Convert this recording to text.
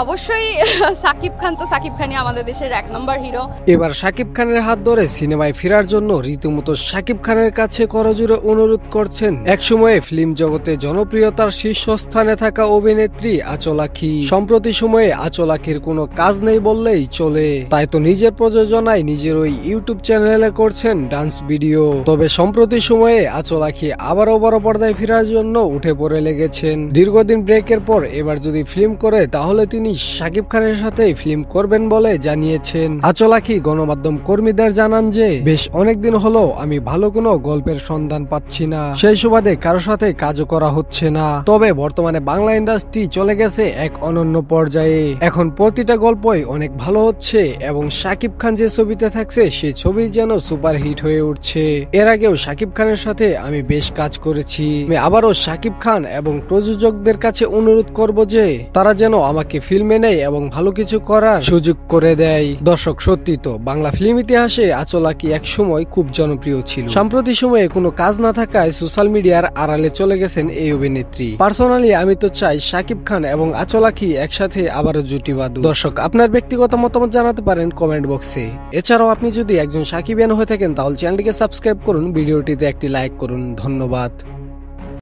অবশ্যই সাকিব খান তো সাকিব খানই আমাদের দেশের 1 নম্বর হিরো। এবার সাকিব খানের হাত ধরে সিনেমায় ফেরার জন্য রীতিমতো সাকিব খানের কাছে করজোড়ে অনুরোধ করছেন একসময়ে ফিল্ম জগতে জনপ্রিয়তার শীর্ষস্থানে থাকা অভিনেত্রী আঁচল আঁখি। সম্প্রতি সময়ে আঁচল আঁখির কোনো কাজ নেই বললেই চলে, তাই তো নিজের প্রযোজনায় নিজের ওই ইউটিউব চ্যানেলে করছেন ডান্স ভিডিও। তবে সম্প্রতি সময়ে আঁচল আঁখি আবারও বড় পর্দায় ফেরার জন্য উঠে পড়ে লেগেছেন। দীর্ঘদিন ব্রেকের পর এবার যদি ফিল্ম করে তাহলে তিনি সাকিব খানের সাথে ফিল্ম করবেন বলে জানিয়েছেন। আঁচল আঁখি গণমাধ্যম কর্মীদের জানান যে বেশ অনেকদিন হলো আমি ভালো কোনো গল্পের সন্ধান পাচ্ছি না, সেই সুবাদে কারোর সাথে কাজও করা হচ্ছে না। তবে বর্তমানে বাংলা ইন্ডাস্ট্রি চলে গেছে এক অনন্য পর্যায়ে, এখন প্রতিটা গল্পই অনেক ভালো হচ্ছে এবং সাকিব খান যে ছবিতে থাকছে সে ছবি যেন সুপারহিট হয়ে উঠছে। এর আগেও সাকিব খানের সাথে আমি বেশ কাজ করেছি। আমি আবারও সাকিব খান এবং প্রযোজকদের কাছে অনুরোধ করব যে তারা যেন আমাকে ফিল্মে নেয় এবং ভালো কিছু করার সুযোগ করে দেয়। দর্শক, সত্যি তো বাংলা ফিল্ম ইতিহাসে আঁচল আঁখি এক সময় খুব জনপ্রিয় ছিল। সাম্প্রতিক সময়ে কোনো কাজ না থাকায় সোশ্যাল মিডিয়ার আড়ালে চলে গেছেন এই অভিনেত্রী। পার্সোনালি আমি তো চাই সাকিব খান এবং আঁচল আঁখি একসাথে আবারও জুটি বাঁধুক। দর্শক, আপনার ব্যক্তিগত মতামত জানাতে পারেন কমেন্ট বক্সে। এছাড়াও আপনি যদি একজন সাকিবিয়ান হয়ে থাকেন তাহলে চ্যানেলটিকে সাবস্ক্রাইব করুন, ভিডিওটিতে একটি লাইক করুন। ধন্যবাদ।